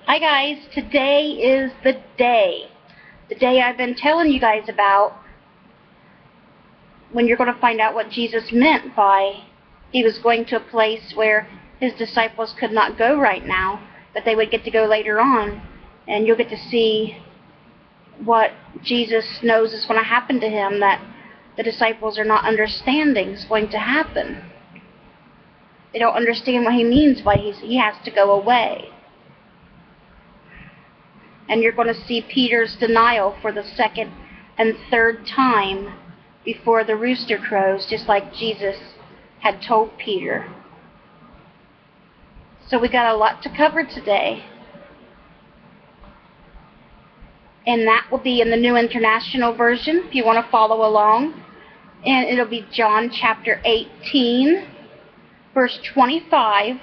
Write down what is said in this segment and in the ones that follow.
Hi guys, today is the day I've been telling you guys about, when you're going to find out what Jesus meant by he was going to a place where his disciples could not go right now, but they would get to go later on, and you'll get to see what Jesus knows is going to happen to him that the disciples are not understanding is going to happen. They don't understand what he means by he has to go away. And you're going to see Peter's denial for the second and third time before the rooster crows, just like Jesus had told Peter. So we got a lot to cover today. And that will be in the New International Version, if you want to follow along. And it'll be John chapter 18, verse 25,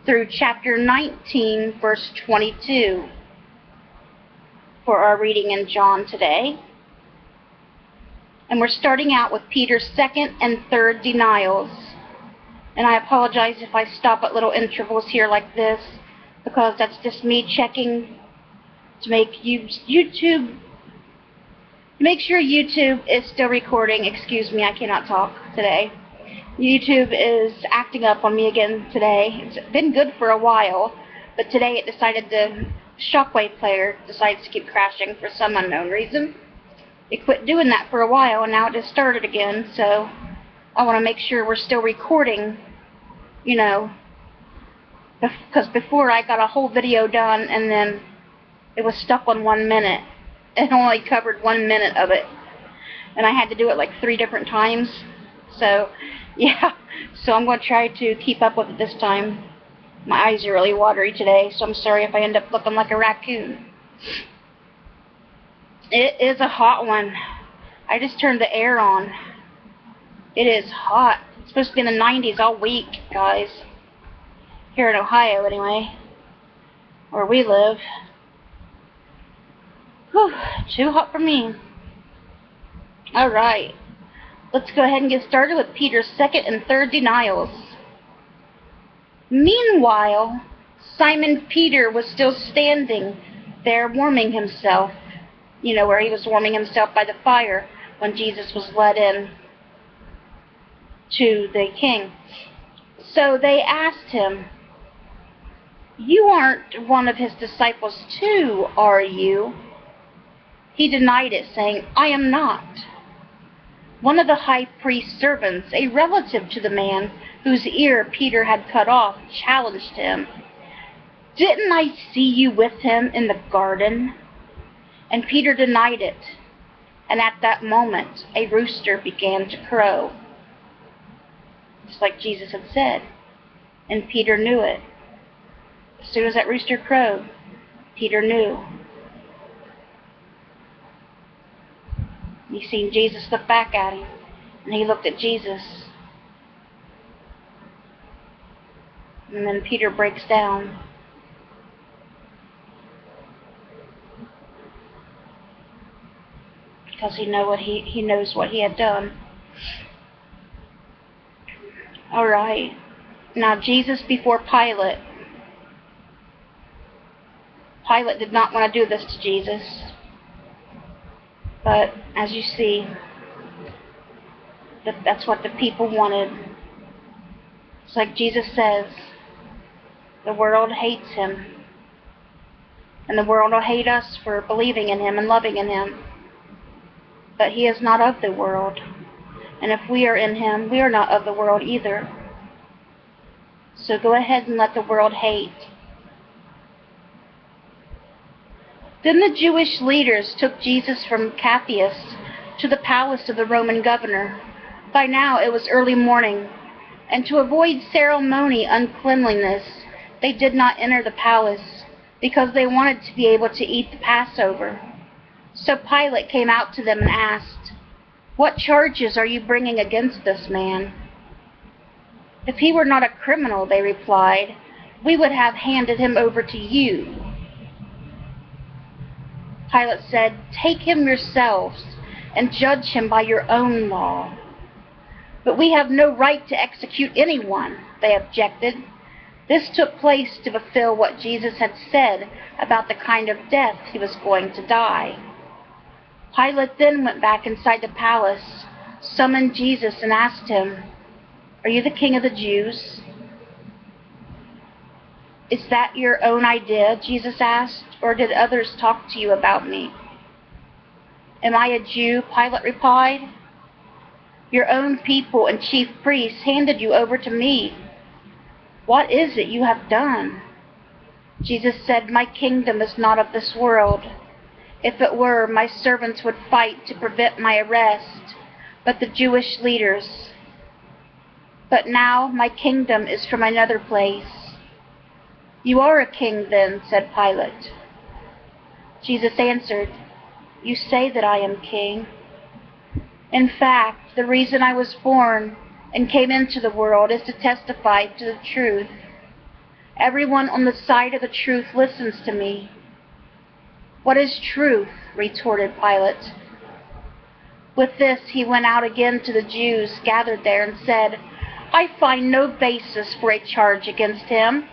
through chapter 19, verse 22. For our reading in John today. And we're starting out with Peter's second and third denials. And I apologize if I stop at little intervals here like this, because that's just me checking to make make sure YouTube is still recording. Excuse me, I cannot talk today. YouTube is acting up on me again today. It's been good for a while, but today it decided to Shockwave player decides to keep crashing for some unknown reason. It quit doing that for a while, and now it just started again, so I want to make sure we're still recording, you know, because before I got a whole video done, and then it was stuck on 1 minute. It only covered 1 minute of it, and I had to do it like 3 different times, so, yeah, so I'm going to try to keep up with it this time. My eyes are really watery today, so I'm sorry if I end up looking like a raccoon. It is a hot one. I just turned the air on. It is hot. It's supposed to be in the 90s all week, guys. Here in Ohio, anyway. Where we live. Whew, too hot for me. Alright. Let's go ahead and get started with Peter's second and third denials. Meanwhile, Simon Peter was still standing there warming himself, you know, where he was warming himself by the fire when Jesus was led in to the king. So they asked him, "You aren't one of his disciples too, are you?" He denied it, saying, "I am not." One of the high priest's servants, a relative to the man whose ear Peter had cut off, challenged him. "Didn't I see you with him in the garden?" And Peter denied it. And at that moment, a rooster began to crow, just like Jesus had said. And Peter knew it. As soon as that rooster crowed, Peter knew. He seen Jesus look back at him, and he looked at Jesus. And then Peter breaks down. Because he knows what he had done. Alright. Now Jesus before Pilate. Pilate did not want to do this to Jesus. But as you see, that's what the people wanted. It's like Jesus says, the world hates him. And the world will hate us for believing in him and loving in him. But he is not of the world. And if we are in him, we are not of the world either. So go ahead and let the world hate. Then the Jewish leaders took Jesus from Caiaphas to the palace of the Roman governor. By now it was early morning, and to avoid ceremony uncleanliness, they did not enter the palace, because they wanted to be able to eat the Passover. So Pilate came out to them and asked, "What charges are you bringing against this man?" "If he were not a criminal," they replied, "we would have handed him over to you." Pilate said, "Take him yourselves and judge him by your own law." "But we have no right to execute anyone," they objected. This took place to fulfill what Jesus had said about the kind of death he was going to die. Pilate then went back inside the palace, summoned Jesus, and asked him, "Are you the king of the Jews?" "Is that your own idea?" Jesus asked, "or did others talk to you about me?" "Am I a Jew?" Pilate replied. "Your own people and chief priests handed you over to me. What is it you have done?" Jesus said, "My kingdom is not of this world. If it were, my servants would fight to prevent my arrest, but now my kingdom is from another place." "You are a king then," said Pilate. Jesus answered, "You say that I am king. In fact, the reason I was born and came into the world is to testify to the truth. Everyone on the side of the truth listens to me." "What is truth?" retorted Pilate. With this, he went out again to the Jews gathered there and said, "I find no basis for a charge against him.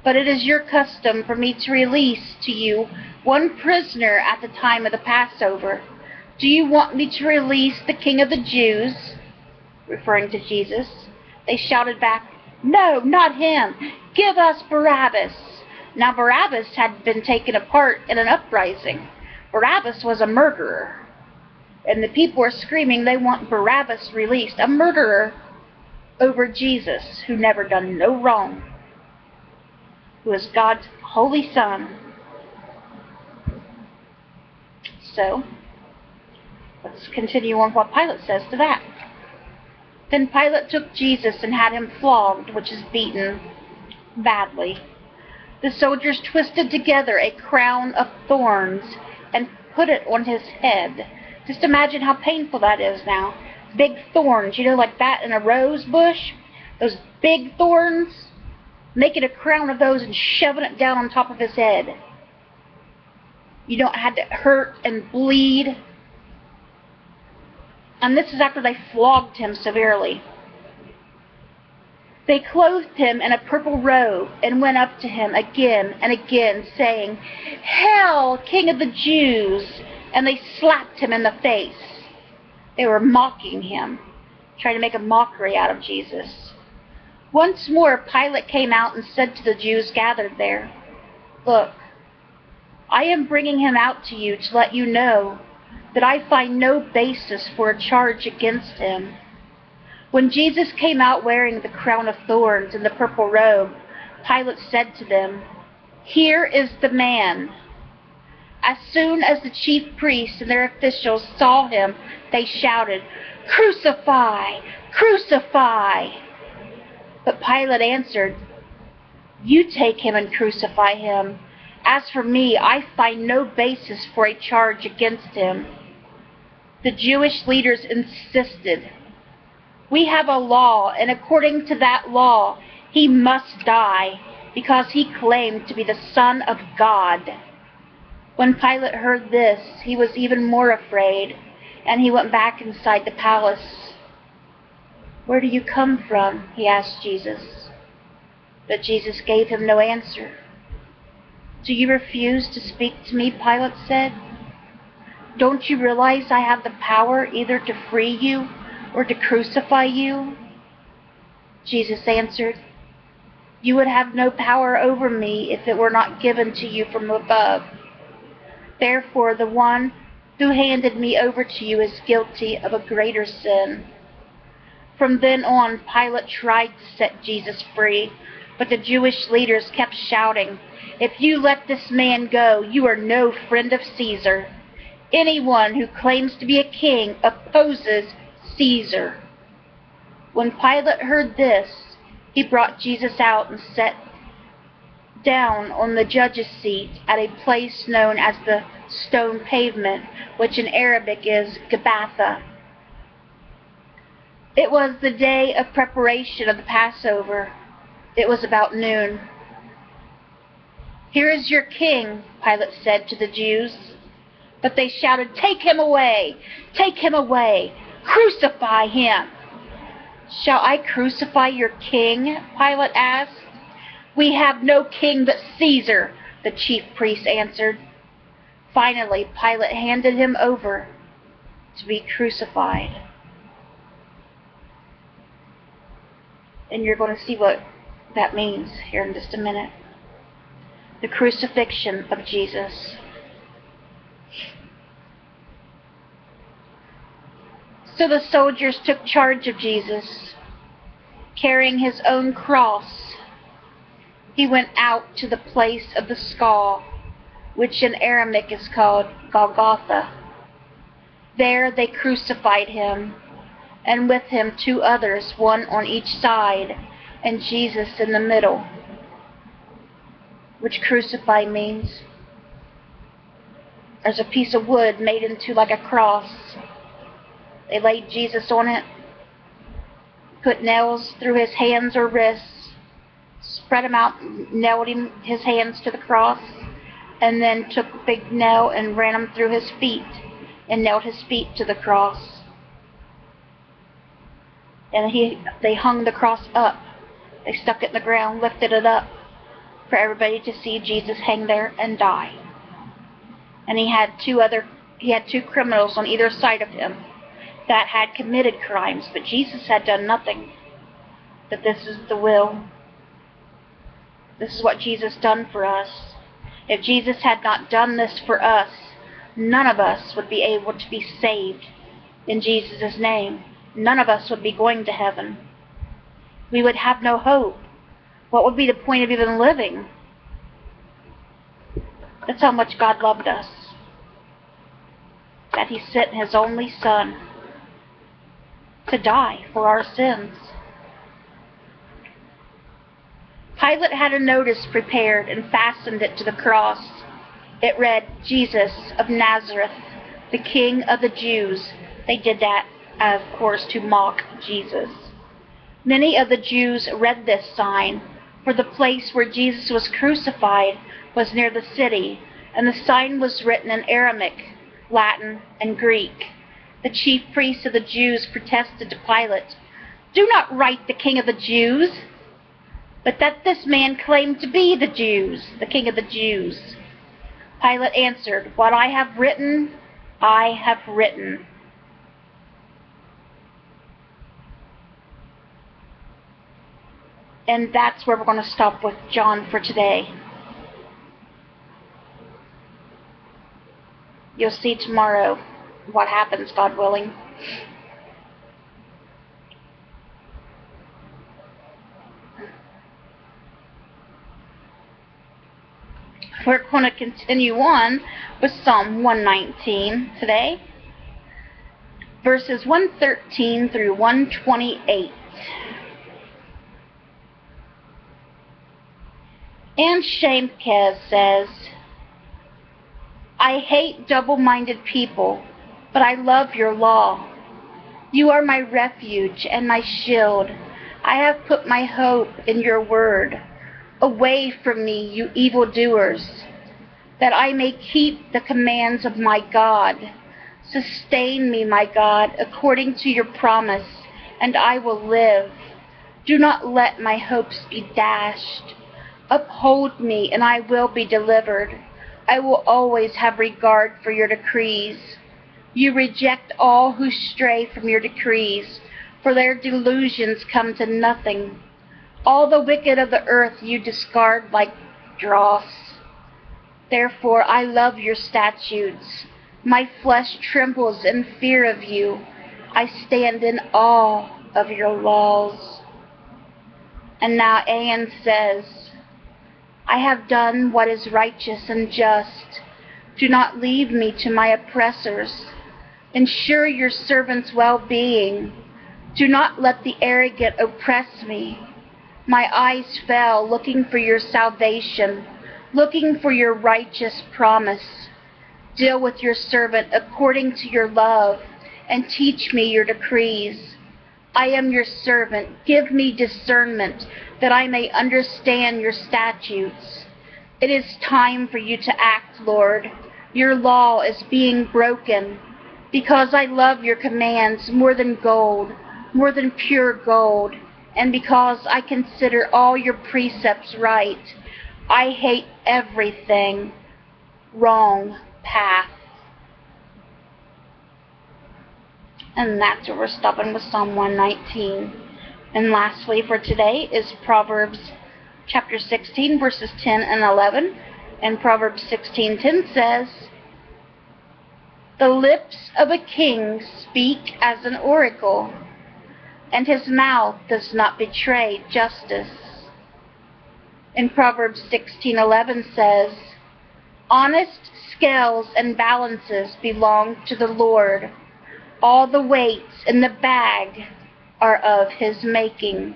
But it is your custom for me to release to you one prisoner at the time of the Passover. Do you want me to release the King of the Jews?" Referring to Jesus. They shouted back, "No, not him. Give us Barabbas." Now Barabbas had been taken apart in an uprising. Barabbas was a murderer. And the people were screaming they want Barabbas released, a murderer, over Jesus, who never done no wrong, who is God's holy Son. So, let's continue on what Pilate says to that. Then Pilate took Jesus and had him flogged, which is beaten badly. The soldiers twisted together a crown of thorns and put it on his head. Just imagine how painful that is now. Big thorns, like that in a rose bush. Those big thorns. Making a crown of those and shoving it down on top of his head. Had to hurt and bleed. And this is after they flogged him severely. They clothed him in a purple robe and went up to him again and again, saying, "Hail, King of the Jews!" And they slapped him in the face. They were mocking him, trying to make a mockery out of Jesus. Once more, Pilate came out and said to the Jews gathered there, "Look, I am bringing him out to you to let you know that I find no basis for a charge against him." When Jesus came out wearing the crown of thorns and the purple robe, Pilate said to them, "Here is the man." As soon as the chief priests and their officials saw him, they shouted, "Crucify! Crucify!" But Pilate answered, "You take him and crucify him. As for me, I find no basis for a charge against him." The Jewish leaders insisted, "We have a law, and according to that law, he must die, because he claimed to be the Son of God." When Pilate heard this, he was even more afraid, and he went back inside the palace. "Where do you come from?" he asked Jesus. But Jesus gave him no answer. "Do you refuse to speak to me?" Pilate said. "Don't you realize I have the power either to free you or to crucify you?" Jesus answered, "You would have no power over me if it were not given to you from above. Therefore, the one who handed me over to you is guilty of a greater sin." From then on, Pilate tried to set Jesus free, but the Jewish leaders kept shouting, "If you let this man go, you are no friend of Caesar. Anyone who claims to be a king opposes Caesar." When Pilate heard this, he brought Jesus out and sat down on the judge's seat at a place known as the stone pavement, which in Arabic is Gabbatha. It was the day of preparation of the Passover. It was about noon. "Here is your king," Pilate said to the Jews. But they shouted, "Take him away! Take him away! Crucify him!" "Shall I crucify your king?" Pilate asked. "We have no king but Caesar," the chief priests answered. Finally, Pilate handed him over to be crucified. And you're going to see what that means here in just a minute. The crucifixion of Jesus. So the soldiers took charge of Jesus. Carrying his own cross, he went out to the place of the skull, which in Aramaic is called Golgotha. There they crucified him, and with him 2 others, one on each side, and Jesus in the middle. Which crucify means there's a piece of wood made into like a cross. They laid Jesus on it, put nails through his hands or wrists, spread him out, nailed his hands to the cross, and then took a big nail and ran him through his feet and nailed his feet to the cross. And they hung the cross up. They stuck it in the ground, lifted it up for everybody to see Jesus hang there and die. And he had 2 criminals on either side of him that had committed crimes, but Jesus had done nothing. But this is the will. This is what Jesus done for us. If Jesus had not done this for us, none of us would be able to be saved in Jesus' name. None of us would be going to heaven. We would have no hope. What would be the point of even living? That's how much God loved us. That he sent his only Son to die for our sins. Pilate had a notice prepared and fastened it to the cross. It read, "Jesus of Nazareth, the King of the Jews." They did that, of course, to mock Jesus. Many of the Jews read this sign, for the place where Jesus was crucified was near the city, and the sign was written in Aramaic, Latin, and Greek. The chief priests of the Jews protested to Pilate, "Do not write the King of the Jews," but that this man claimed to be the King of the Jews. Pilate answered, "What I have written, I have written." And that's where we're going to stop with John for today. You'll see tomorrow what happens, God willing. We're going to continue on with Psalm 119 today, verses 113 through 128. And Shamkez says, "I hate double-minded people, but I love your law. You are my refuge and my shield. I have put my hope in your word. Away from me, you evildoers, that I may keep the commands of my God. Sustain me, my God, according to your promise, and I will live. Do not let my hopes be dashed. Uphold me, and I will be delivered. I will always have regard for your decrees. You reject all who stray from your decrees, for their delusions come to nothing. All the wicked of the earth you discard like dross. Therefore I love your statutes. My flesh trembles in fear of you. I stand in awe of your laws." And now Anne says, "I have done what is righteous and just. Do not leave me to my oppressors. Ensure your servant's well-being. Do not let the arrogant oppress me. My eyes fell looking for your salvation, looking for your righteous promise. Deal with your servant according to your love, and teach me your decrees. I am your servant. Give me discernment, that I may understand your statutes. It is time for you to act, Lord. Your law is being broken. Because I love your commands more than gold, more than pure gold. And because I consider all your precepts right, I hate everything wrong path. And that's where we're stopping with Psalm 119. And lastly for today is Proverbs chapter 16, verses 10 and 11. And Proverbs 16:10 says, "The lips of a king speak as an oracle, and his mouth does not betray justice." And Proverbs 16:11 says, "Honest scales and balances belong to the Lord. All the weights in the bag are of his making."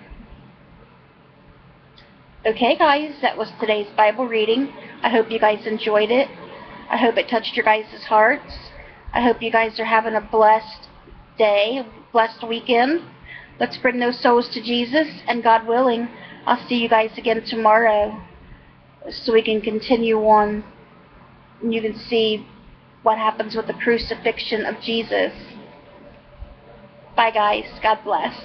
Okay, guys, that was today's Bible reading. I hope you guys enjoyed it. I hope it touched your guys' hearts. I hope you guys are having a blessed day, a blessed weekend. Let's bring those souls to Jesus, and God willing, I'll see you guys again tomorrow so we can continue on and you can see what happens with the crucifixion of Jesus. Bye, guys. God bless.